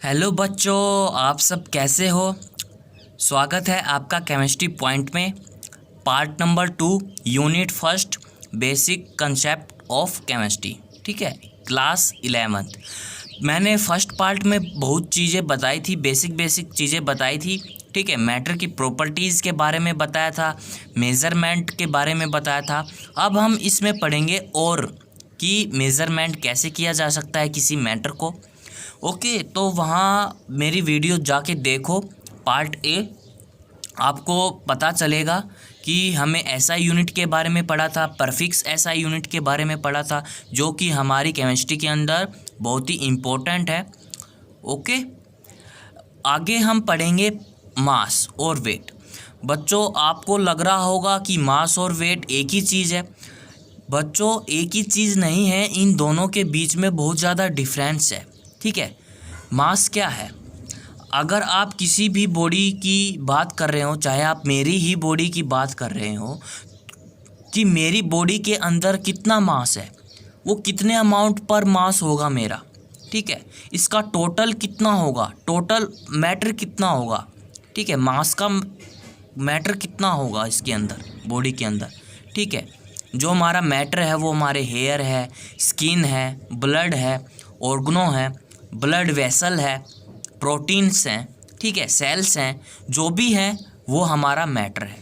Hello बच्चों, आप सब कैसे हो। स्वागत है आपका केमिस्ट्री पॉइंट में। Part number 2 unit first basic concept of chemistry. ठीक है, क्लास 11th। मैंने फर्स्ट पार्ट में बहुत चीज़ें बताई थी, बेसिक चीज़ें बताई थी। ठीक है, मैटर की प्रॉपर्टीज़ के बारे में बताया था, मेज़रमेंट के बारे में बताया था। अब हम इसमें पढ़ेंगे और कि मेज़रमेंट कैसे किया जा सकता है किसी मैटर को। ओके, तो वहाँ मेरी वीडियो जाके देखो, पार्ट ए। आपको पता चलेगा कि हमें एसआई यूनिट के बारे में पढ़ा था, परफिक्स एसआई यूनिट के बारे में पढ़ा था, जो कि हमारी केमिस्ट्री के अंदर बहुत ही इम्पोर्टेंट है। ओके, आगे हम पढ़ेंगे मास और वेट। बच्चों, आपको लग रहा होगा कि मास और वेट एक ही चीज़ है। बच्चों, एक ही चीज़ नहीं है, इन दोनों के बीच में बहुत ज़्यादा डिफरेंस है। ठीक है, मास क्या है? अगर आप किसी भी बॉडी की बात कर रहे हो, चाहे आप मेरी ही बॉडी की बात कर रहे हो, कि मेरी बॉडी के अंदर कितना मास है, वो कितने अमाउंट पर मास होगा मेरा। ठीक है, इसका टोटल कितना होगा, टोटल मैटर कितना होगा। ठीक है, मास का मैटर कितना होगा इसके अंदर, बॉडी के अंदर। ठीक है, जो हमारा मैटर है वो हमारे हेयर है, स्किन है, ब्लड है, ऑर्गनों है, ब्लड वेसल है, प्रोटीन्स हैं, ठीक है, सेल्स हैं, जो भी हैं वो हमारा मैटर है।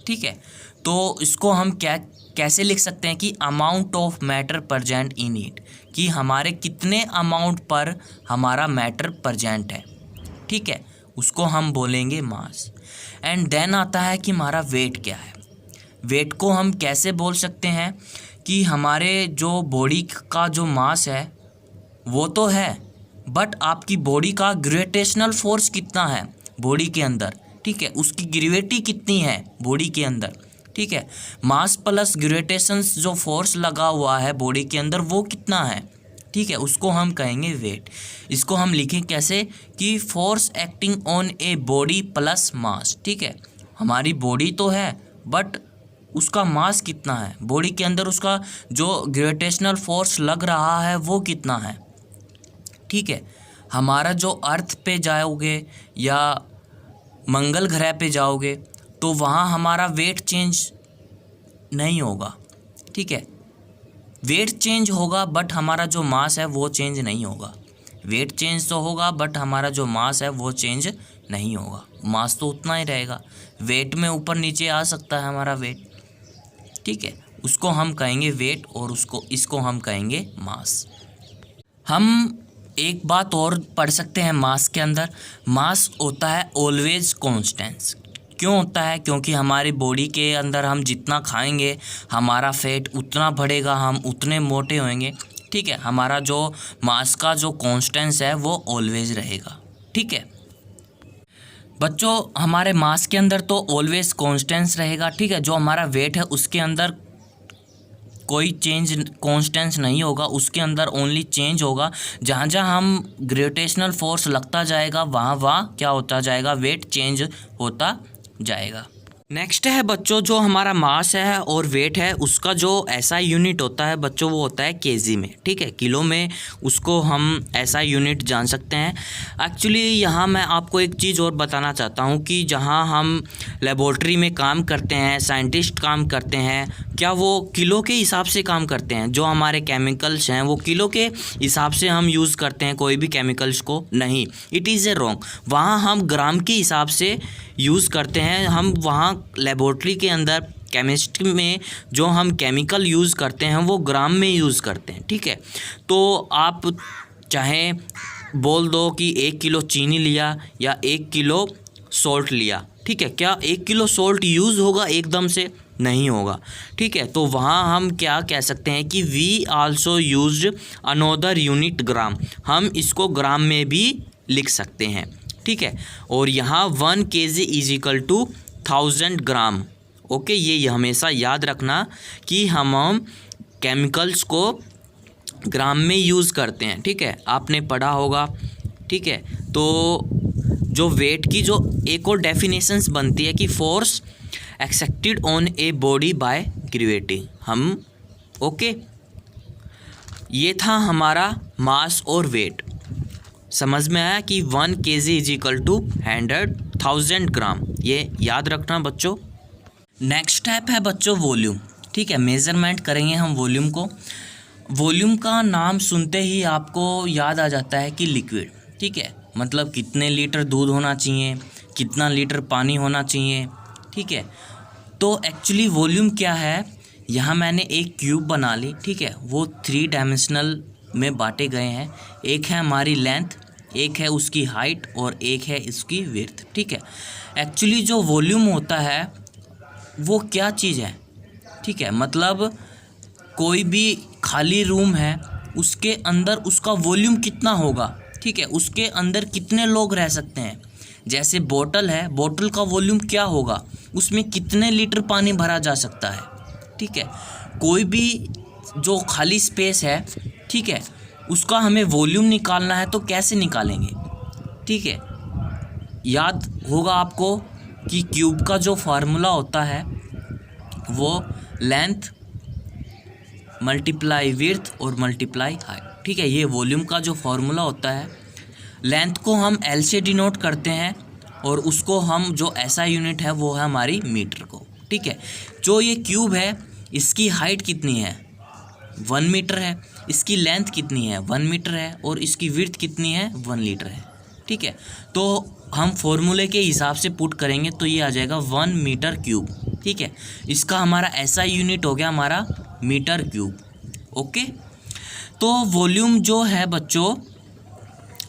ठीक है, तो इसको हम क्या कैसे लिख सकते हैं कि amount of matter present in it, कि हमारे कितने अमाउंट पर हमारा मैटर प्रेजेंट है। ठीक है, उसको हम बोलेंगे मास। एंड देन आता है कि हमारा वेट क्या है। वेट को हम कैसे बोल सकते हैं कि हमारे जो बॉडी का जो मास है वो तो है, बट आपकी बॉडी का ग्रेविटेशनल फोर्स कितना है बॉडी के अंदर। ठीक है, उसकी ग्रेविटी कितनी है बॉडी के अंदर। ठीक है, मास प्लस ग्रेविटेशन जो फोर्स लगा हुआ है बॉडी के अंदर वो कितना है। ठीक है, उसको हम कहेंगे वेट। इसको हम लिखें कैसे कि force acting on a body plus mass. ठीक है, हमारी बॉडी तो है बट उसका मास कितना है बॉडी के अंदर, उसका जो ग्रेविटेशनल फोर्स लग रहा है वो कितना है। ठीक है, हमारा जो अर्थ पे जाओगे या मंगल ग्रह पे जाओगे तो वहाँ हमारा वेट चेंज नहीं होगा। ठीक है, वेट चेंज होगा बट हमारा जो मास है वो चेंज नहीं होगा। वेट चेंज तो होगा बट हमारा जो मास है वो चेंज नहीं होगा। मास तो उतना ही रहेगा, वेट में ऊपर नीचे आ सकता है हमारा वेट। ठीक है, उसको हम कहेंगे वेट और इसको हम कहेंगे मास। हम एक बात और पढ़ सकते हैं मास के अंदर। मास होता है ऑलवेज कॉन्स्टेंट। क्यों होता है? क्योंकि हमारी बॉडी के अंदर हम जितना खाएंगे हमारा फैट उतना बढ़ेगा, हम उतने मोटे होंगे। ठीक है, हमारा जो मास का जो कॉन्स्टेंस है वो ऑलवेज रहेगा। ठीक है बच्चों, हमारे मास के अंदर तो ऑलवेज कॉन्स्टेंस रहेगा। ठीक है, जो हमारा वेट है उसके अंदर कोई चेंज कॉन्स्टेंस नहीं होगा, उसके अंदर ओनली चेंज होगा जहाँ जहाँ हम ग्रेविटेशनल फोर्स लगता जाएगा वहाँ वहाँ क्या होता जाएगा, वेट चेंज होता जाएगा। नेक्स्ट है बच्चों, जो हमारा मास है और वेट है उसका जो एसआई यूनिट होता है बच्चों वो होता है केजी में। ठीक है, किलो में उसको हम एसआई यूनिट जान सकते हैं। एक्चुअली यहाँ मैं आपको एक चीज़ और बताना चाहता हूँ कि जहाँ हम लेबोरेटरी में काम करते हैं, साइंटिस्ट काम करते हैं, क्या वो किलो के हिसाब से काम करते हैं? जो हमारे केमिकल्स हैं वो किलो के हिसाब से हम यूज़ करते हैं कोई भी केमिकल्स को? नहीं, इट इज़ ए रॉन्ग। वहाँ हम ग्राम के हिसाब से यूज़ करते हैं। हम वहाँ लेबोरेटरी के अंदर केमिस्ट्री में जो हम केमिकल यूज़ करते हैं वो ग्राम में यूज़ करते हैं। ठीक है, तो आप चाहे बोल दो कि 1 किलो चीनी लिया या 1 किलो सॉल्ट लिया। ठीक है, क्या 1 किलो सॉल्ट यूज़ होगा एकदम से? नहीं होगा। ठीक है, तो वहाँ हम क्या कह सकते हैं कि we also used another unit gram. हम इसको ग्राम में भी लिख सकते हैं। ठीक है, और यहाँ 1 kg is equal to 1000 gram. Okay, ये हमेशा याद रखना कि हम केमिकल्स को ग्राम में यूज़ करते हैं। ठीक है, आपने पढ़ा होगा। ठीक है, तो जो वेट की जो एक और डेफिनेशंस बनती है कि force accepted on a body by gravity. हम ओके, ये था हमारा मास और वेट। समझ में आया कि 1 kg इज इक्वल टू 100,000 ग्राम, ये याद रखना बच्चों। नेक्स्ट स्टेप है बच्चों वॉल्यूम। ठीक है, मेज़रमेंट करेंगे हम वॉल्यूम को। वॉल्यूम का नाम सुनते ही आपको याद आ जाता है कि लिक्विड। ठीक है, मतलब कितने लीटर दूध होना चाहिए, कितना लीटर पानी होना चाहिए। ठीक है, तो एक्चुअली वॉल्यूम क्या है, यहाँ मैंने एक क्यूब बना ली। ठीक है, वो 3 डायमेंशनल में बांटे गए हैं। एक है हमारी लेंथ, एक है उसकी हाइट और एक है इसकी विड्थ। ठीक है, एक्चुअली जो वॉल्यूम होता है वो क्या चीज़ है। ठीक है, मतलब कोई भी खाली रूम है उसके अंदर उसका वॉल्यूम कितना होगा। ठीक है, उसके अंदर कितने लोग रह सकते हैं। जैसे बोतल है, बोतल का वॉल्यूम क्या होगा, उसमें कितने लीटर पानी भरा जा सकता है। ठीक है, कोई भी जो खाली स्पेस है, ठीक है, उसका हमें वॉल्यूम निकालना है तो कैसे निकालेंगे। ठीक है, याद होगा आपको कि क्यूब का जो फार्मूला होता है वो लेंथ मल्टीप्लाई विड्थ और मल्टीप्लाई हाइट। ठीक है, ये वॉल्यूम का जो फार्मूला होता है। लेंथ को हम एल से डिनोट करते हैं और उसको हम जो ऐसा यूनिट है वो है हमारी मीटर को। ठीक है, जो ये क्यूब है इसकी हाइट कितनी है, 1 मीटर है। इसकी लेंथ कितनी है, 1 मीटर है। और इसकी विड्थ कितनी है, 1 लीटर है। ठीक है, तो हम फॉर्मूले के हिसाब से पुट करेंगे तो ये आ जाएगा 1 मीटर क्यूब। ठीक है, इसका हमारा ऐसा यूनिट हो गया हमारा मीटर क्यूब। ओके, तो वॉल्यूम जो है बच्चों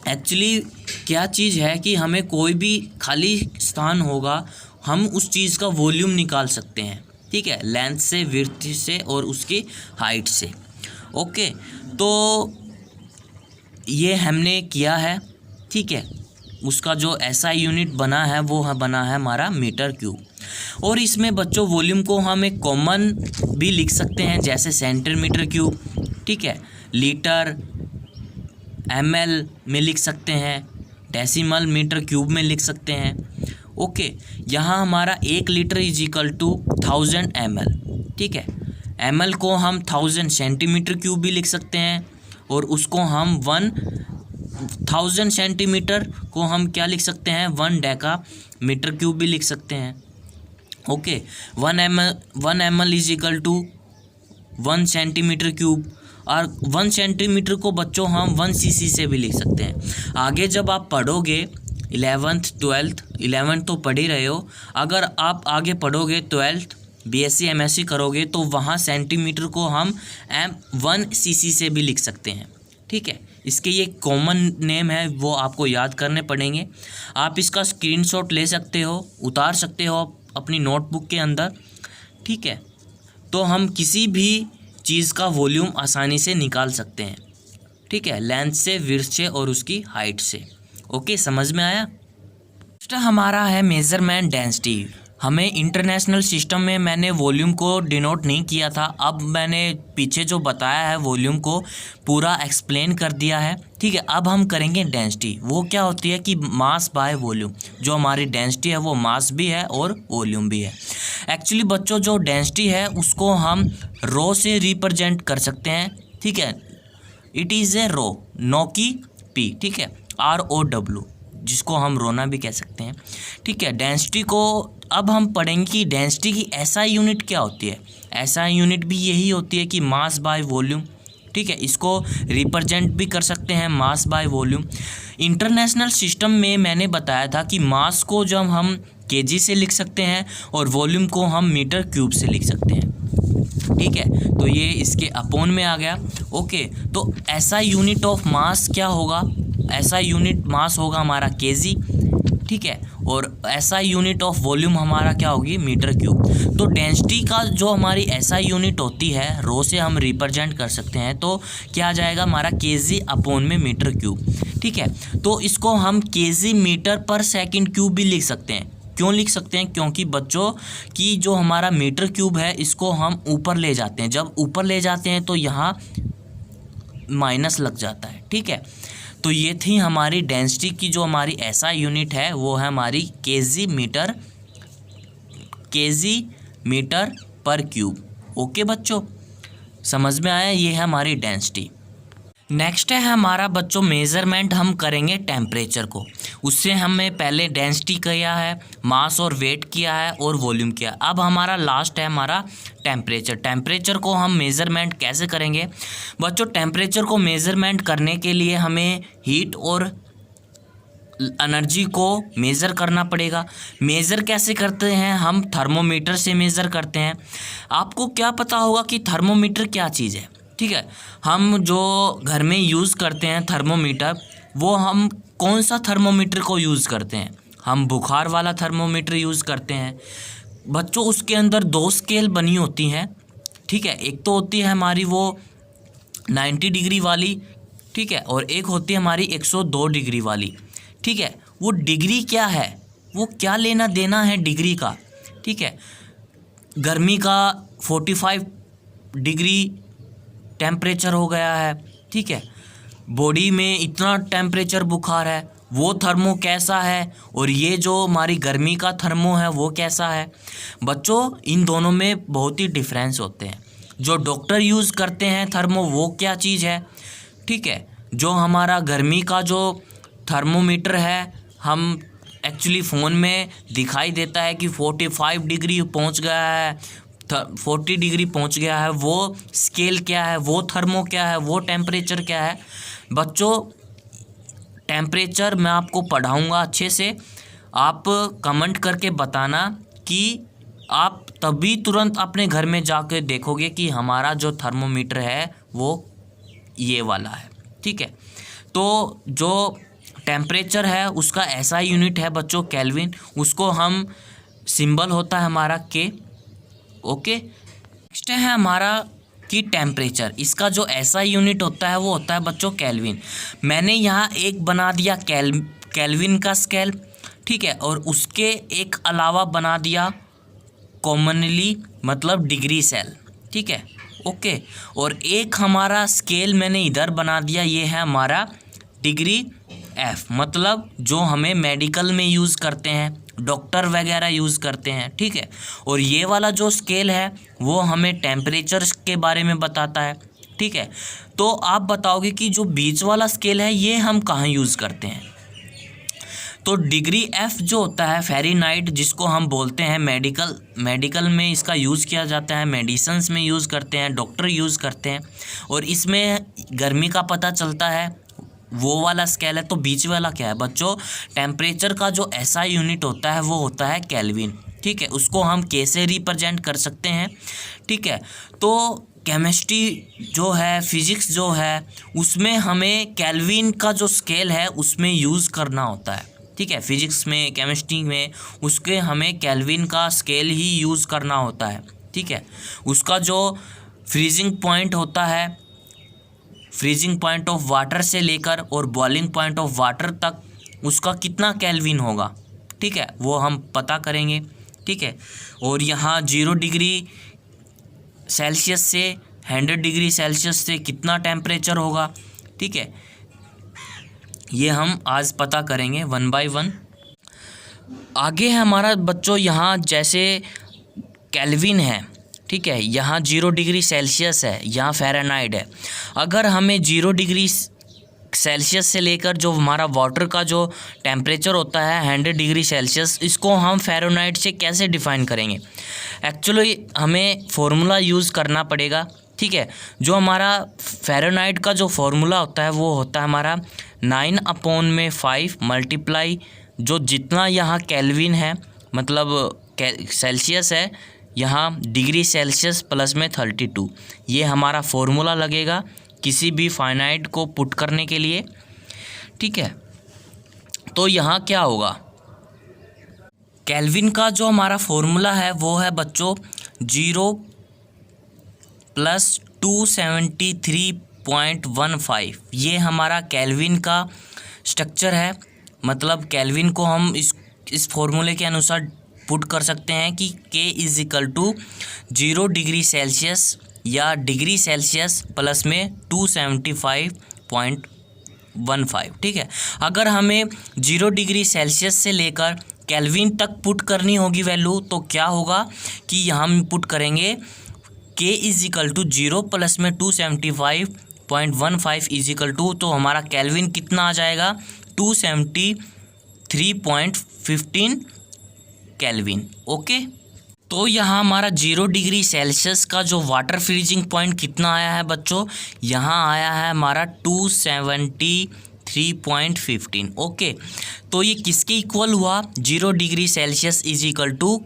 एक्चुअली क्या चीज़ है कि हमें कोई भी खाली स्थान होगा, हम उस चीज़ का वॉल्यूम निकाल सकते हैं। ठीक है, लेंथ से, विड्थ से और उसकी हाइट से। ओके, तो ये हमने किया है। ठीक है, उसका जो ऐसा यूनिट बना है वो बना है हमारा मीटर क्यूब। और इसमें बच्चों वॉल्यूम को हम एक कॉमन भी लिख सकते हैं, जैसे सेंटीमीटर क्यूब। ठीक है, लीटर ml में लिख सकते हैं, डेसिमल मीटर क्यूब में लिख सकते हैं। ओके, यहाँ हमारा 1 litre is equal to 1000 ml। ठीक है, ml को हम 1000 सेंटीमीटर क्यूब भी लिख सकते हैं और उसको हम 1000 सेंटीमीटर को हम क्या लिख सकते हैं, 1 डेका मीटर क्यूब भी लिख सकते हैं। Okay, 1 ml is equal to 1 centimetre cube. और 1 सेंटीमीटर को बच्चों हम 1 cc से भी लिख सकते हैं। आगे जब आप पढ़ोगे 11th 12th 11th तो पढ़ ही रहे हो, अगर आप आगे पढ़ोगे 12th BSc MSc करोगे तो वहाँ सेंटीमीटर को हम 1 cc से भी लिख सकते हैं। ठीक है, इसके ये कॉमन नेम है, वो आपको याद करने पड़ेंगे। आप इसका स्क्रीनशॉट ले सकते हो, उतार सकते हो अपनी नोटबुक के अंदर। ठीक है, तो हम किसी भी चीज़ का वॉल्यूम आसानी से निकाल सकते हैं। ठीक है, लेंथ से, विड्थ से और उसकी हाइट से। ओके, समझ में आया। नेक्स्ट हमारा है मेज़रमेंट डेंसिटी। हमें इंटरनेशनल सिस्टम में मैंने वॉल्यूम को डिनोट नहीं किया था, अब मैंने पीछे जो बताया है वॉल्यूम को पूरा एक्सप्लेन कर दिया है। ठीक है, अब हम करेंगे डेंसिटी। वो क्या होती है कि मास बाय वॉल्यूम। जो हमारी डेंसिटी है वो मास भी है और वॉल्यूम भी है। एक्चुअली बच्चों जो डेंसिटी है उसको हम रो से रिप्रेजेंट कर सकते हैं। ठीक है, it is a row, no की पी। ठीक है, ROW, जिसको हम रोना भी कह सकते हैं। ठीक है, डेंसिटी को अब हम पढ़ेंगे कि डेंसिटी की SI यूनिट क्या होती है। SI यूनिट भी यही होती है कि मास बाय वॉल्यूम। ठीक है, इसको रिप्रेजेंट भी कर सकते हैं mass by volume. International system में मैंने बताया था कि मास को जब हम kg से लिख सकते हैं और वॉल्यूम को हम मीटर क्यूब से लिख सकते हैं। ठीक है, तो ये इसके अपोन में आ गया। ओके, तो SI यूनिट ऑफ मास क्या होगा, SI यूनिट मास होगा हमारा kg। ठीक है, और SI यूनिट ऑफ वॉल्यूम हमारा क्या होगी, मीटर क्यूब। तो डेंसिटी का जो हमारी SI यूनिट होती है रो से हम रिप्रेजेंट कर सकते हैं, तो क्या आ जाएगा हमारा kg अपोन में मीटर क्यूब। ठीक है, तो इसको हम kg मीटर पर सेकंड क्यूब भी लिख सकते हैं। क्यों लिख सकते हैं, क्योंकि बच्चों की जो हमारा मीटर क्यूब है इसको हम ऊपर ले जाते हैं। जब ऊपर ले जाते हैं तो यहाँ माइनस लग जाता है। ठीक है, तो ये थी हमारी डेंसिटी की जो हमारी SI यूनिट है वो है हमारी kg मीटर पर क्यूब। ओके बच्चों, समझ में आया, ये है हमारी डेंसिटी। नेक्स्ट है हमारा बच्चों मेज़रमेंट हम करेंगे टेम्परेचर को। उससे हमें पहले डेंसिटी किया है, मास और वेट किया है और वॉल्यूम किया। अब हमारा लास्ट है हमारा टेम्परेचर। टेम्परेचर को हम मेज़रमेंट कैसे करेंगे बच्चों? टेम्परेचर को मेज़रमेंट करने के लिए हमें हीट और एनर्जी को मेज़र करना पड़ेगा। मेज़र कैसे करते हैं? हम थर्मोमीटर से मेज़र करते हैं। आपको क्या पता होगा कि थर्मोमीटर क्या चीज़ है? ठीक है, हम जो घर में यूज़ करते हैं थर्मोमीटर, वो हम कौन सा थर्मोमीटर को यूज़ करते हैं? हम बुखार वाला थर्मोमीटर यूज़ करते हैं बच्चों। उसके अंदर 2 स्केल बनी होती हैं, ठीक है। एक तो होती है हमारी वो 90 डिग्री वाली, ठीक है, और एक होती है हमारी 102 डिग्री वाली, ठीक है। वो डिग्री क्या है, वो क्या लेना देना है डिग्री का, ठीक है। गर्मी का 45 डिग्री टेम्परेचर हो गया है, ठीक है। बॉडी में इतना टेम्परेचर बुखार है, वो थर्मो कैसा है, और ये जो हमारी गर्मी का थर्मो है वो कैसा है बच्चों? इन दोनों में बहुत ही डिफरेंस होते हैं। जो डॉक्टर यूज़ करते हैं थर्मो, वो क्या चीज़ है, ठीक है। जो हमारा गर्मी का जो थर्मोमीटर है, हम एक्चुअली फ़ोन में दिखाई देता है कि 45 डिग्री पहुंच गया है, 40 डिग्री पहुंच गया है। वो स्केल क्या है, वो थर्मो क्या है, वो टेम्परेचर क्या है बच्चों? टेम्परेचर मैं आपको पढ़ाऊंगा अच्छे से, आप कमेंट करके बताना कि आप तभी तुरंत अपने घर में जाकर देखोगे कि हमारा जो थर्मोमीटर है वो ये वाला है, ठीक है। तो जो टेम्परेचर है उसका ऐसा यूनिट है बच्चों केल्विन, उसको हम सिंबल होता है हमारा के, ओके। नेक्स्ट है हमारा कि टेम्परेचर, इसका जो ऐसा यूनिट होता है वो होता है बच्चों केल्विन। मैंने यहाँ एक बना दिया केल्विन का स्केल, ठीक है, और उसके एक अलावा बना दिया कॉमनली मतलब डिग्री सेल, ठीक है, ओके। और एक हमारा स्केल मैंने इधर बना दिया, ये है हमारा डिग्री एफ, मतलब जो हमें मेडिकल में यूज़ करते हैं, डॉक्टर वगैरह यूज़ करते हैं, ठीक है। और ये वाला जो स्केल है वो हमें टेम्परेचर के बारे में बताता है, ठीक है। तो आप बताओगे कि जो बीच वाला स्केल है ये हम कहाँ यूज़ करते हैं? तो डिग्री एफ जो होता है फ़ारेनहाइट, जिसको हम बोलते हैं मेडिकल में इसका यूज़ किया जाता है, मेडिसिन्स में यूज़ करते हैं, डॉक्टर यूज़ करते हैं, और इसमें गर्मी का पता चलता है, वो वाला स्केल है। तो बीच वाला क्या है बच्चों? टेम्परेचर का जो ऐसा यूनिट होता है वो होता है केल्विन, ठीक है। उसको हम कैसे रिप्रेजेंट कर सकते हैं, ठीक है। तो केमिस्ट्री जो है, फिज़िक्स जो है, उसमें हमें केल्विन का जो स्केल है उसमें यूज़ करना होता है, ठीक है। फिज़िक्स में, केमिस्ट्री में उसके हमें केल्विन का स्केल ही यूज़ करना होता है, ठीक है। उसका जो फ्रीजिंग पॉइंट होता है, फ्रीजिंग पॉइंट ऑफ वाटर से लेकर और बॉइलिंग पॉइंट ऑफ वाटर तक उसका कितना केल्विन होगा, ठीक है, वो हम पता करेंगे, ठीक है। और यहाँ 0 डिग्री सेल्सियस से 100 डिग्री सेल्सियस से कितना टेम्परेचर होगा, ठीक है, ये हम आज पता करेंगे 1 बाय 1। आगे है हमारा बच्चों यहाँ जैसे केल्विन है, ठीक है, यहाँ 0 डिग्री सेल्सियस है, यहाँ फ़ारेनहाइट है। अगर हमें 0 डिग्री सेल्सियस से लेकर जो हमारा वाटर का जो टेम्परेचर होता है 100 डिग्री सेल्सियस, इसको हम फ़ारेनहाइट से कैसे डिफ़ाइन करेंगे? एक्चुअली हमें फार्मूला यूज़ करना पड़ेगा, ठीक है। जो हमारा फ़ारेनहाइट का जो फार्मूला होता है वो होता है हमारा 9/5 मल्टीप्लाई जो जितना यहाँ केल्विन है मतलब सेल्सियस है, यहाँ डिग्री सेल्सियस प्लस में 32, ये हमारा फार्मूला लगेगा किसी भी फाइनाइट को पुट करने के लिए, ठीक है। तो यहाँ क्या होगा? केल्विन का जो हमारा फार्मूला है वो है बच्चों 0 + 273.15, ये हमारा केल्विन का स्ट्रक्चर है। मतलब केल्विन को हम इस फार्मूले के अनुसार पुट कर सकते हैं कि K = 0 डिग्री सेल्सियस या डिग्री सेल्सियस प्लस में 275.15, ठीक है। अगर हमें 0 डिग्री सेल्सियस से लेकर केल्विन तक पुट करनी होगी वैल्यू, तो क्या होगा कि यहाँ हम पुट करेंगे K = 0 प्लस में 275 0.15 इजिकल टू, तो हमारा केल्विन कितना आ जाएगा 273.15 केल्विन। ओके, तो यहाँ हमारा 0 डिग्री सेल्सियस का जो वाटर फ्रीजिंग पॉइंट कितना आया है बच्चों, यहाँ आया है हमारा 273.15। ओके, तो ये किसके इक्वल हुआ, 0 degree Celsius is equal to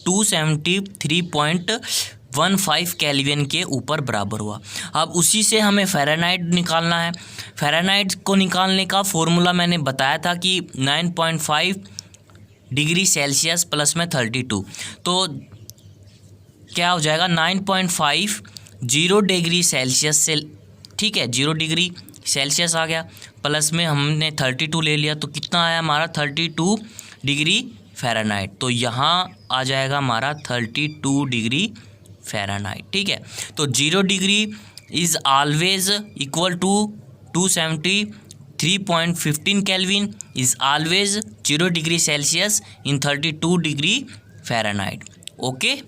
273.15 kelvin के ऊपर बराबर हुआ। अब उसी से हमें फ़ारेनहाइट निकालना है। फ़ारेनहाइट को निकालने का फॉर्मूला मैंने बताया था कि 9.5 डिग्री सेल्सियस प्लस में 32, तो क्या हो जाएगा 9.5 0 डिग्री सेल्सियस से, ठीक है, 0 डिग्री सेल्सियस आ गया, प्लस में हमने 32 ले लिया, तो कितना आया हमारा 32 डिग्री फ़ारेनहाइट। तो यहाँ आ जाएगा हमारा 32 डिग्री फ़ारेनहाइट। ठीक है, तो 0 degree is always equal to 273.15 kelvin is always 0 degree Celsius in 32 degree Fahrenheit. Okay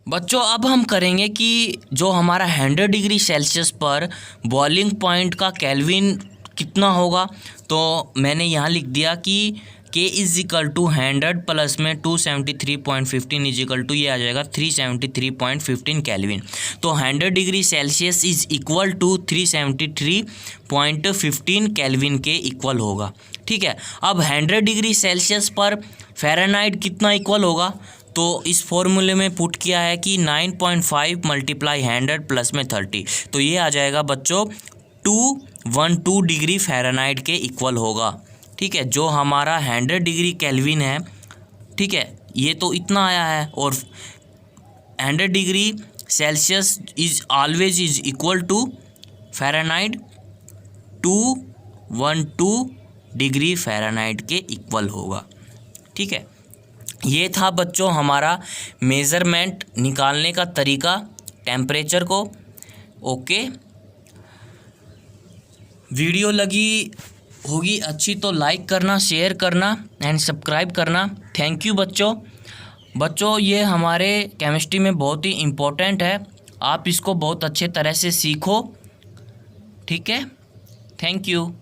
बच्चों, अब हम करेंगे कि जो हमारा 100 डिग्री सेल्सियस पर बॉइलिंग पॉइंट का केल्विन कितना होगा। तो मैंने यहाँ लिख दिया कि K is equal to 100 plus में 273.15 इज इक्वल टू, ये आ जाएगा 373.15 केल्विन। तो 100 degree Celsius is equal to 373.15 kelvin के इक्वल होगा। ठीक है, अब 100 डिग्री सेल्सियस पर फ़ारेनहाइट कितना इक्वल होगा, तो इस फॉर्मूले में पुट किया है कि 9.5 मल्टीप्लाई 100 प्लस में 30, तो ये आ जाएगा बच्चों 212 डिग्री फ़ारेनहाइट के इक्वल होगा। ठीक है, जो हमारा 100 डिग्री केल्विन है, ठीक है, ये तो इतना आया है, और 100 degree Celsius is always is equal to Fahrenheit 212 degree Fahrenheit के इक्वल होगा। ठीक है, ये था बच्चों हमारा मेज़रमेंट निकालने का तरीका टेम्परेचर को। ओके, वीडियो लगी होगी अच्छी तो लाइक करना, शेयर करना एंड सब्सक्राइब करना। थैंक यू बच्चों, ये हमारे केमिस्ट्री में बहुत ही इम्पोर्टेंट है, आप इसको बहुत अच्छे तरह से सीखो। ठीक है, थैंक यू।